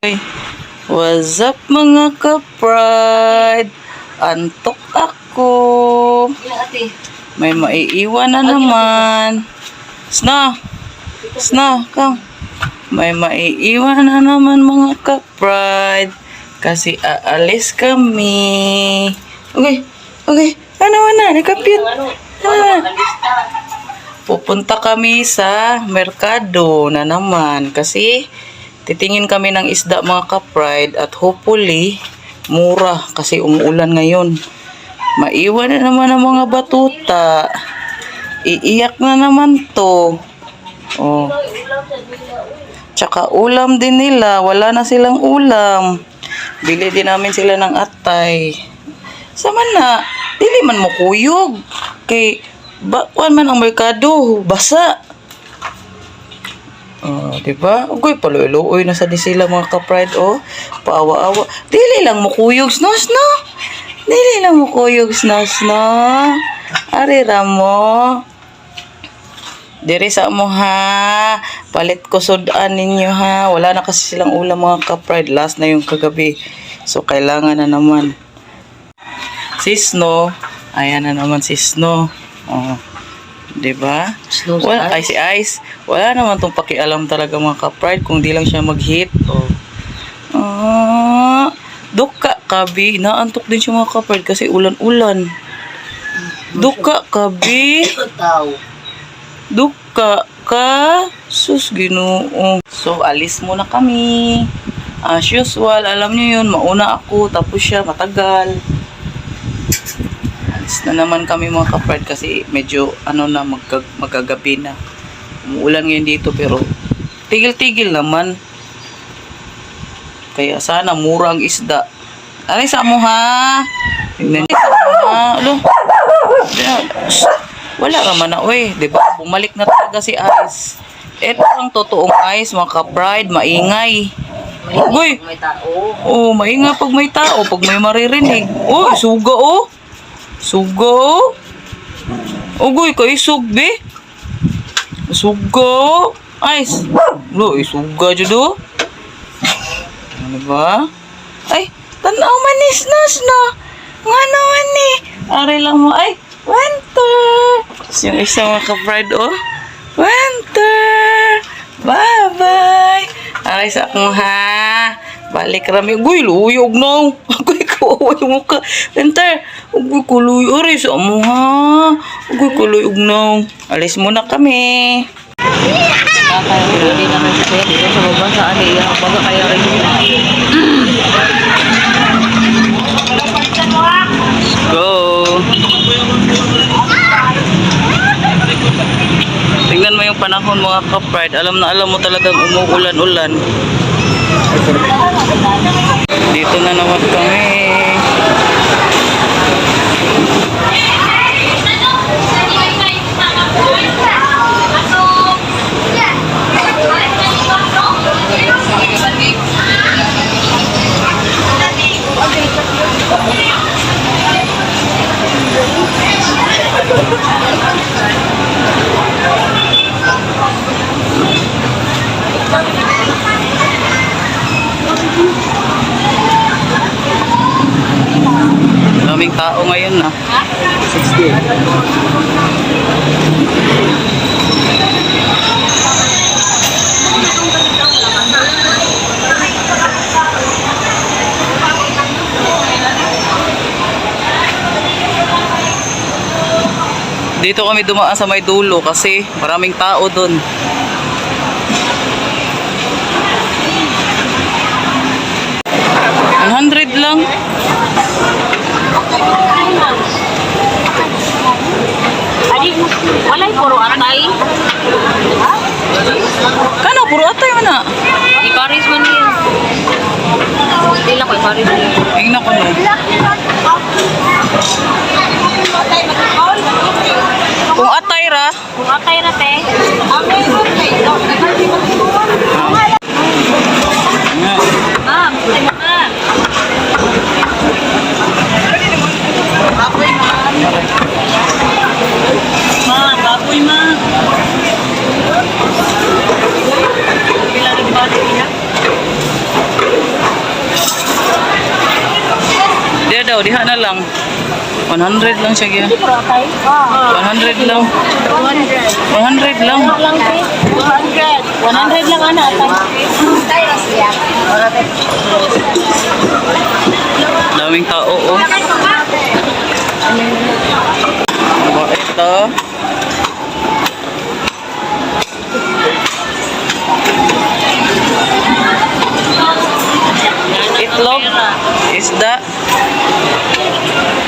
Hey, what's up mga ka-pride? Antok ako. May maiiwan na naman. Sna! Sna, come. May maiiwan na naman mga ka-pride. Kasi aalis kami. Okay, okay. Ano na, nakapit. Pupunta kami sa merkado na naman. Kasi titingin kami ng isda mga ka-pride at hopefully mura kasi umuulan ngayon. Maiwan na naman ang mga batuta. Iiyak na naman to. Oh. Tsaka ulam din nila. Wala na silang ulam. Bili din namin sila ng atay. Sama na. Dili man mo kuyog. Kay bakwan man ang merkado. Basa. Diba? Ugoy, paluloy na sa di sila mga ka-pride, oh. Paawa-awa. Dili lang mo kuyog, snos, no? Dili lang mo kuyog, snos, no? Arira mo. Diri sa mo, ha? Palit ko sudan ninyo, ha? Wala na kasi silang ulam mga ka-pride. Last na yung kagabi. So, kailangan na naman. Sisno. Ayan na naman sisno. Oh. Diba? Wala, ay si Ice. Wala naman tong pakialam talaga mga ka-pride kung di lang siya mag-hit. Duka kabi. Naantok din siya mga ka-pride kasi ulan-ulan. Duka kabi. Duka ka. Sus, Ginoo. So, alis muna kami. As usual, alam niyo yun, mauna ako, tapos siya matagal. Na naman kami mga ka-pride kasi medyo magagabi na. Umuulan ngayon dito pero tigil-tigil naman. Kaya sana mura ang isda. Aray sa mo ha. Tingnan niyo ha. Alo. Wala naman na oy, 'di ba? Bumalik na talaga si Ice. Ito ang totoong Ice mga ka-pride, maingay. Uy. May tao. Oh, maingay pag may tao, pag may maririnig. Oh, suga oh. Sugo. Ugoy, kay sugbe. Sugo. Ice. Lo, isuga jud do. Ano ba? Ay, tanaw manis nas na. Nga naman ni. Aray lang mo ay. Winter. Yung isa mga ka-pride oh. Winter. Bye-bye. Aray sa akong ha. Balik rami. Uy, luyog na. Uy, kawaway mo ka. Winter. Uy, kuloy. Aray sa mo ha. Uy, kuloy na. Alis muna kami. Hindi naman siya. Dito sa baba sa aliya. Baga kaya rin. Go. Tingnan mo yung panahon mga ka-pride. Alam na alam mo talagang umuulan-ulan. Dito na naman kami. Daming tao ngayon na. 60. Dito kami dumaan sa may dulo kasi maraming tao doon. $100 lang. Walay puro atay. Kano puro atay man na? Di Paris man niya. Hindi lang ko Paris niya. Tingnan ko no. Kung atay ra. Kung atay na te. Ah, gusto mo na. Baboy ma. Ma, baboy ma. Pila rin ba nila? sayaw, diha na lang. 100 lang siya gya. 100 lang. 100 lang. 100 lang ana Daming tao, oh. Aba, ito. Itlog, isda.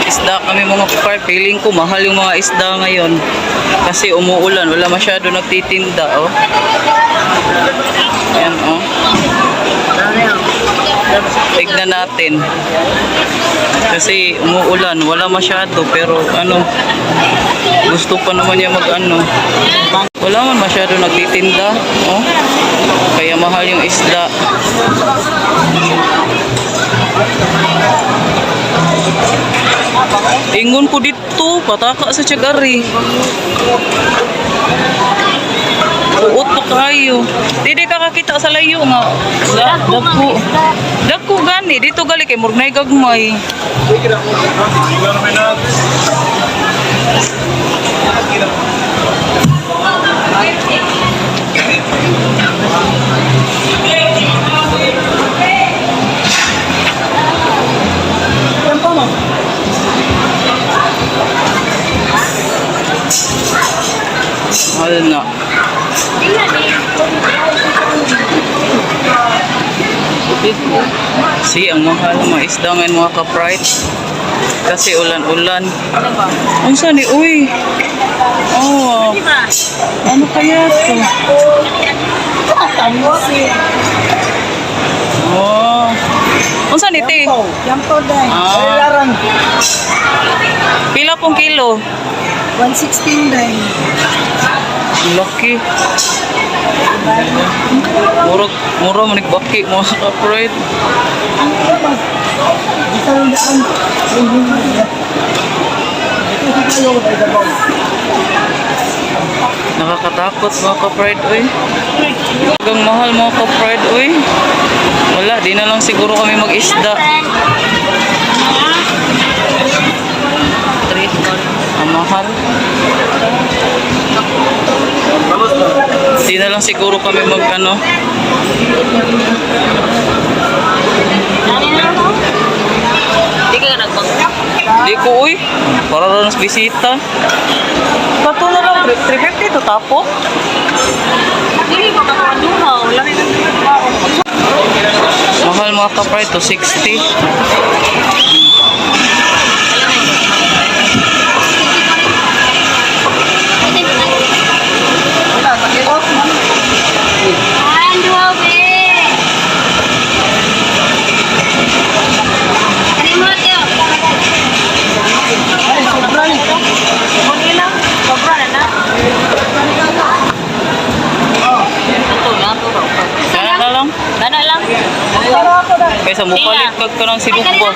Isda kami mga kapar. Feeling ko mahal yung mga isda ngayon. Kasi umuulan. Wala masyado nagtitinda, oh. Yan, oh. Tignan natin. Kasi umuulan. Wala masyado. Pero ano, gusto pa naman niya mag-ano. Wala man masyado nagtitinda, oh. Kaya mahal yung isda. Ingon ko dito, pataka sa Tiagari. Uot pa kayo. Di ka kakita sa layo nga. Dagko. Dagko gani. Dito gali kay Murnay Gagmay. Mahal na. Si ang mahal ng mga isda ngayon mga ka-pride. Kasi ulan-ulan. Ang saan eh? Uy! Oh! Ano kaya ito? Oh! Ang saan ito eh? Yampaw dahil. Ah. Pila pong kilo? 116 dahil. Laki. Mura mo nagbaki mga ka-pride. Nakakatakot mga ka-pride, oy. Hanggang mahal mga ka-pride, oy. Wala, di na lang siguro kami mag-isda. Ang mahal. Di na lang siguro kami mag-ano. Di ka nagpag. Di ko, uy. Para lang sa bisita. Pato na lang. 350 to tapo. Hindi ko makakuha. Laki ng Mahal mga ka-pride to 60. Nana lang. Kaysa mupalit kag ka ng silukbo.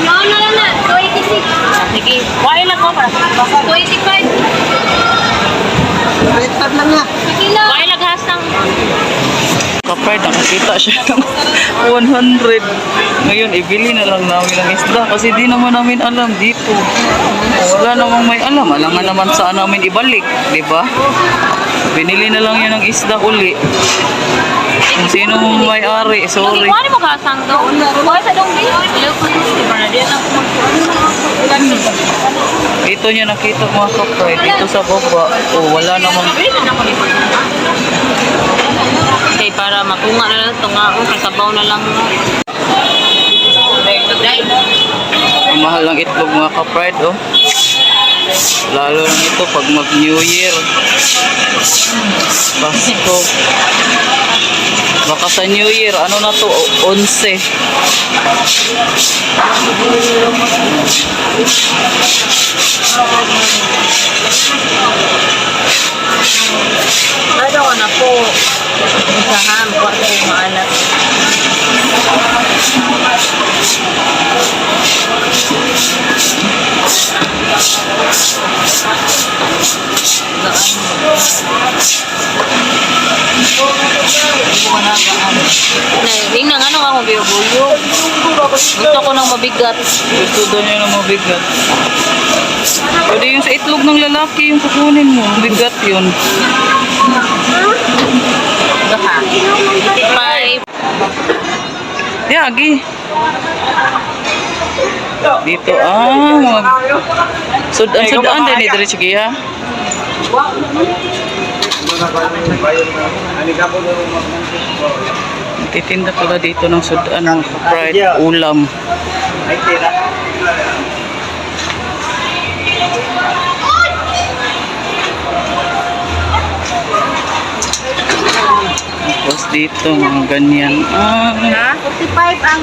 Ano na lang na? 286. Sige. Why lang ko para? 285. Sige lang. Why lang hasang? Kapag nakakita siya ng 100. Ngayon, ibili na lang namin ng isda kasi di naman namin alam dito. Wala namang may alam. Alangan naman saan namin ibalik, di ba? Binili na lang yun ng isda uli. Kung sino may-ari, sorry. Why mo hasang daw? Why sa dong di? Ito niya nakita mga kapay. Dito sa baba. Oh, wala namang... Okay, para matunga na lang ito nga. Kasabaw na lang. Ang mahal ng itlog mga ka-pride, oh. Lalo lang ito pag mag-New Year. Pasko. Baka sa New Year, ano na to? 11. Ano ko na po. Isahan, kwarto yung maalat. Ning nang ano ako biyo-buyo. Gusto ko ng mabigat. Gusto daw niya na mabigat. Pwede yung sa itlog ng lalaki yung kukunin mo. Bigat yun. Ito ha. 85. Yagi. Dito mga sudan din ni dire sige ha. Titinda pala dito ng sudan ng fried ulam. Tapos dito mga ganyan. 45 ang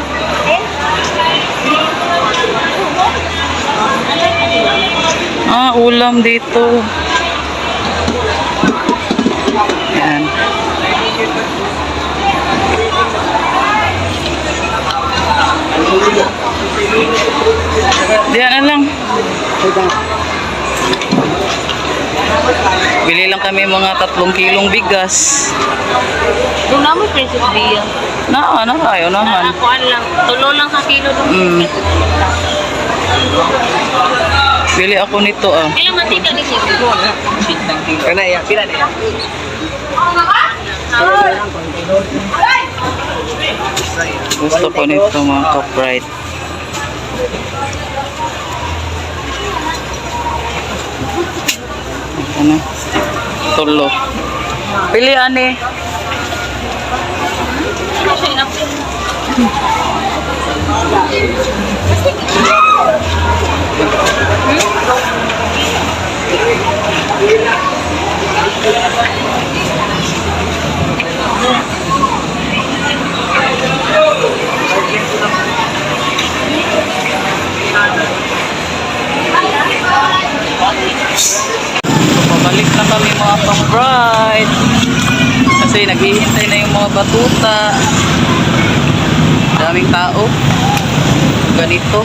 Ulam dito. Yan. Diyan na lang. Bili lang kami mga 3 kilong bigas. Doon namin Princess Bia. Ayaw naman. Nakakuan lang. Tulo lang sa kilo doon. Bili ako nito Ilang mantika ni Siguro? Kana ya, pila na ya? Gusto ko nito mga ka-fried. Ano? Tulo. Pili ani. Ano siya inapin? Pabalik na kami mga ka-fried. Kasi naghihintay na yung mga batuta. Daming tao. Ganito.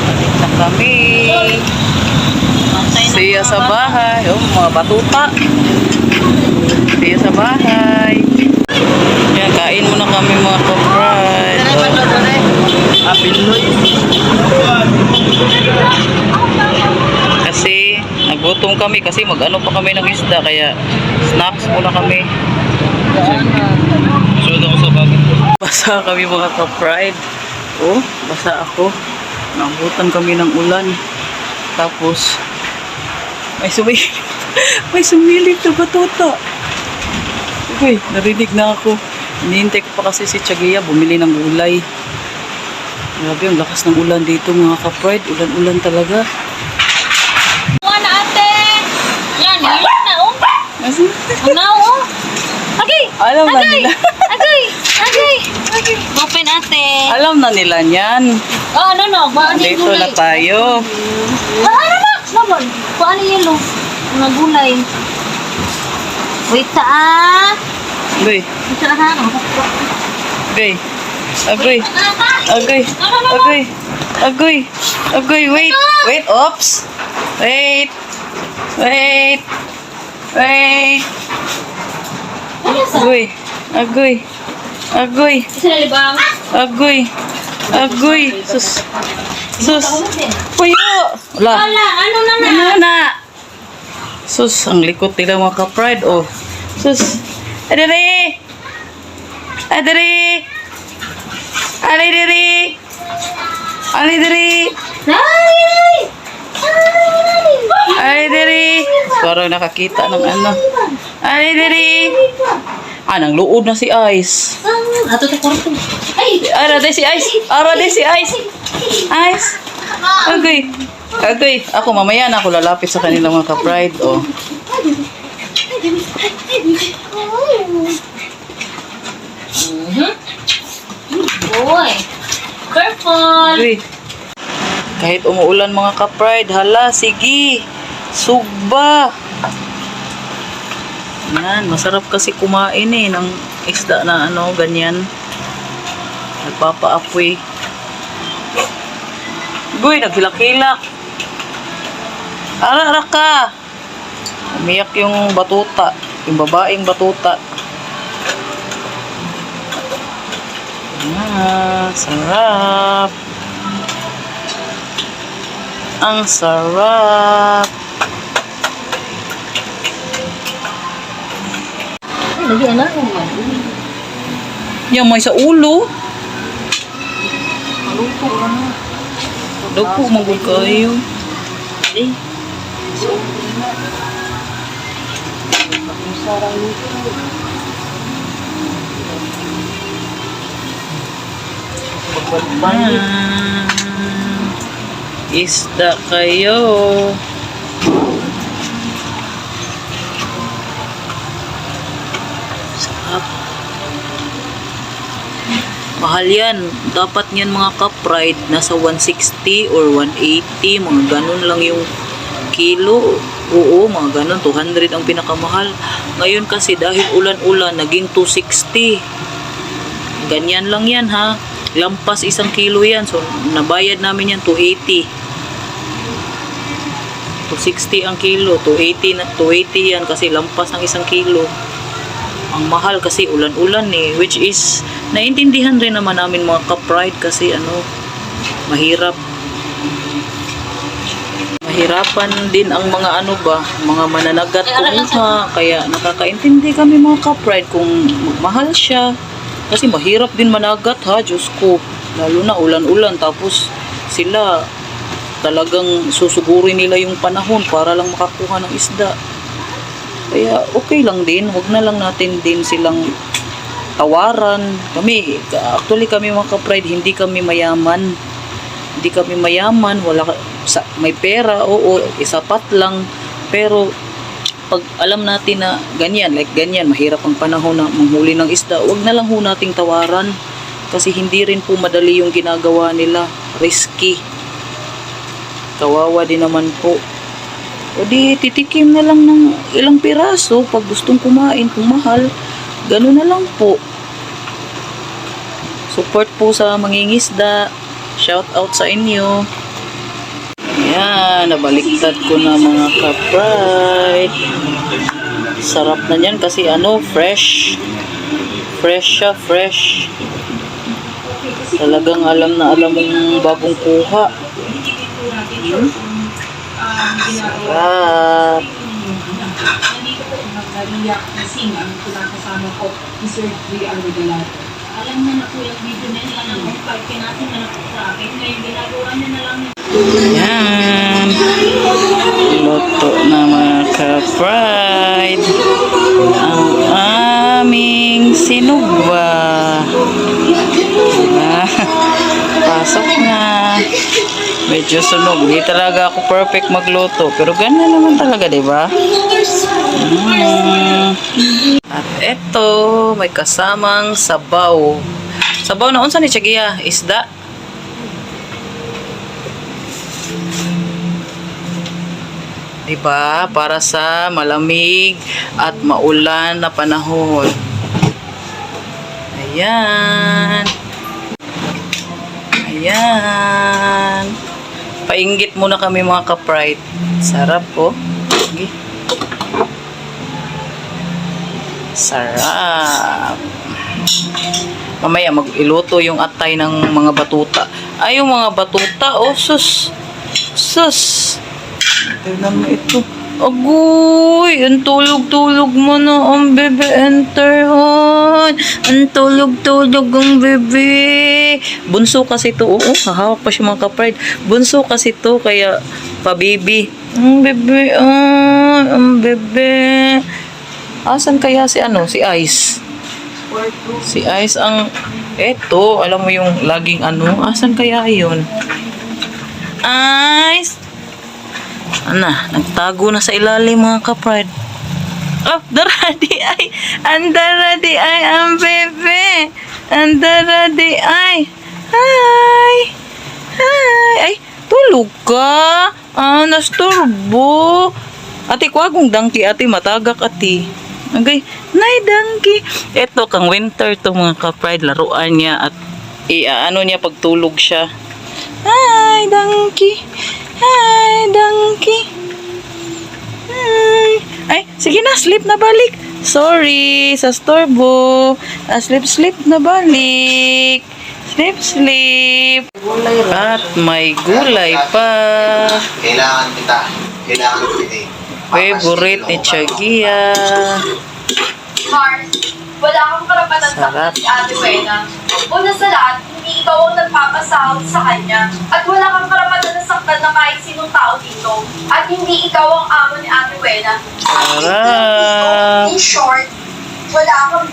Balik na kami. Siya sa bahay. Mga batuta. Siya sa bahay. Yan, kain muna kami mga ka-fried. Kasi nagutom kami kasi mag-ano pa kami ng isda kaya snacks muna kami. Sunod ako sa bagay. Basa kami mga ka-fried. Basa ako. Nabutan kami ng ulan. Tapos may sumilip na batuta. Uy, narinig na ako. Hinihintay ko pa kasi si Tiagia bumili ng gulay. Grabe, ang lakas ng ulan dito mga ka-fried. Ulan-ulan talaga. Ano ate? Yan, yun na oh. Ano oh? Agay! Alam na nila. Agay! Open ate. Alam na nila niyan. No. Paano yung Dito na gulay? tayo. Ano na? Naman. Paano yung yelo? Mga gulay. Wait Agoy. Wait ha. Agoy. Agoy. Agoy. Agoy. Agoy. Agoy. Wait. Wait. Oops. Wait. Wait. Wait. Agoy. Agoy. Agoy. Sinalibang. Agoy. Agoy. Sus. Puyo. Wala. Ano na na? Ano na? Sus, ang likot nila mga ka-pride. Sus. Adere. Adere. Adere. Adere. Adere. Parang nakakita ng ano. Adere. Nang luod na si Ice. Ato to kwarto. Ay! Arade si Ice. Arade si Ice. Ice. Agoy. Agoy. Ako mamaya na ako lalapit sa kanila mga ka-pride. Boy! Purple! Agoy. Kahit umuulan mga ka-pride, hala, sige. Sugba. Yan, masarap kasi kumain ng isda na ganyan. Nagpapaapoy. Guy, naghilak-hilak. Ara ka. Umiyak yung batuta. Yung babaeng batuta. Sarap. Ang sarap. Lagi anak mo. Yan, may sa ulo. Maluto ka na. Daw po, magod kayo. Eh. Ang sarang luto. Isda kayo. Sarap. Mahal yan. Dapat yan mga ka-pride. Nasa 160 or 180. Mga ganun lang yung kilo. Oo, mga ganun. 200 ang pinakamahal. Ngayon kasi dahil ulan-ulan, naging 260. Ganyan lang yan ha. Lampas 1 kilo yan. So, nabayad namin yan 280. 260 ang kilo. 280 yan kasi lampas ng 1 kilo. Ang mahal kasi ulan-ulan eh. Which is, naintindihan rin naman namin mga ka-pride kasi mahirap. Mahirapan din ang mga mga mananagat kumuha. Kaya nakakaintindi kami mga ka-pride kung mahal siya. Kasi mahirap din managat ha, Diyos ko. Lalo na ulan-ulan. Tapos sila talagang susugurin nila yung panahon para lang makakuha ng isda. Kaya okay lang din. Huwag na lang natin din silang tawaran. Actually kami mga ka-pride, hindi kami mayaman. Hindi kami mayaman. May pera, oo, isapat lang. Pero pag alam natin na ganyan, mahirap ang panahon na manghuli ng isda, wag na lang ho nating tawaran kasi hindi rin po madali yung ginagawa nila, risky, kawawa din naman po. O di titikim na lang ng ilang piraso pag gustong kumain, kung mahal, gano'n na lang po. Support po sa mangingisda, shout out sa inyo. Ayan, nabaliktad ko na mga ka-pride. Sarap na yan kasi fresh. Fresh siya, fresh. Talagang alam na alam mong bagong kuha. Sarap. Alam niya na po yung video na yan lang ang pagpinasin na po sa akin. Ngayon, ginagawa niya na lang Ayan. Luto na mga ka-pride. Ang aming sinugba. Pasok na. Medyo sunog. Di talaga ako perfect magluto. Pero ganun naman talaga, diba? At eto, may kasamang sabaw. Sabaw na unsa ni Chagiya? Isda? Diba? Para sa malamig at maulan na panahon. Ayan. Ayan. Painggit muna kami mga ka-pride. Sarap po. Okay. Sarap. Mamaya mag-iluto yung atay ng mga batuta. Ay, yung mga batuta. Oh, sus. Sus. Tignan mo ito. Agoy, ang tulog-tulog mo na ang bebe enterhon. Ang tulog-tulog ang bebe. Bunso kasi to. Oo, hahawak pa siya mga ka-pride. Bunso kasi to, kaya pa-baby. Ang bebe, ang bebe. Asan kaya si si Ice? Si Ice ang, eto, alam mo yung laging asan kaya yun? Ice! Nagtago na sa ilalim mga ka-pride. Oh, daradi ay! Andaradi ay ang bebe! Andaradi ay! Hi! Hi! Ay, tulog ka! Nasturbo! Ate, kuwagong dangki, ate, matagak, ate. Okay, nay dangki. Ito, kang winter to mga ka-pride, laruan niya at niya pagtulog siya. Hi, dangki! Hi, donkey. Hi. Ay, sige na, sleep na balik. Sorry, sa storbo. Sleep na balik. Sleep. At may gulay pa. Kailangan kita. Kailangan kita. Favorite ni Chagia. Mars, wala kang karapatan Sarap. saktan si Ate Wena. Una sa lahat, hindi ikaw ang nagpapasahod sa kanya. At wala kang karapatan na saktan na kahit sinong tao dito. At hindi ikaw ang amo ni Ate Wena. Sarap. In short, wala kang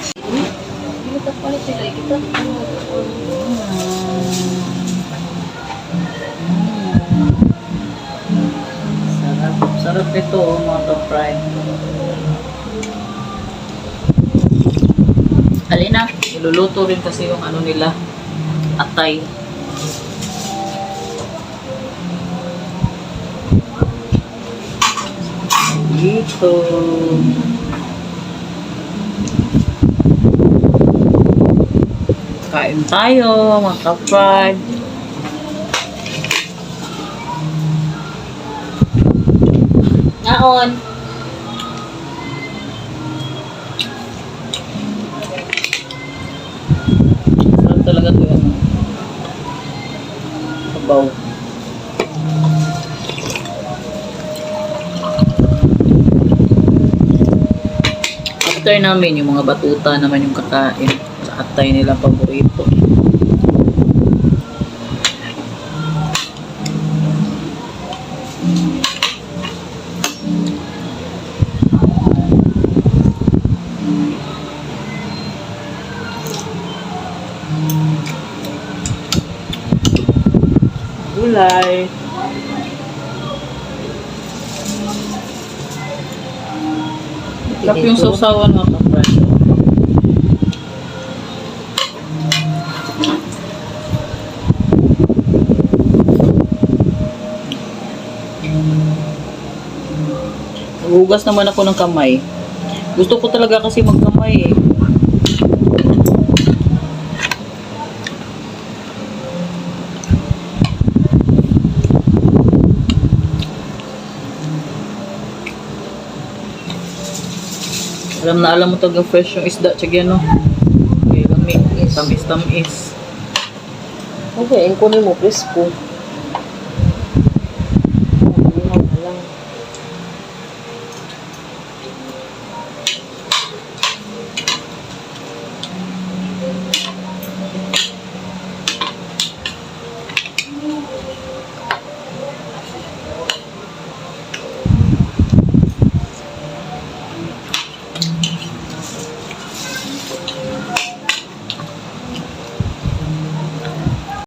Sarap ito, mga ka-fry. Alina, iluluto rin kasi yung ano nila, atay. Dito. Kain tayo, mga ka-fried. Naon. Sarap talaga ito yung sabaw. After namin, yung mga batuta naman yung kakain. Sa atay nilang paborito. Gulay. Sarap yung sausawan mga ka-friend. Hugas naman ako ng kamay. Gusto ko talaga kasi magkamay eh. Alam mo talaga fresh yung isda, Chagia, no? Okay, lamig. Tamis. Okay, kunin mo, presko.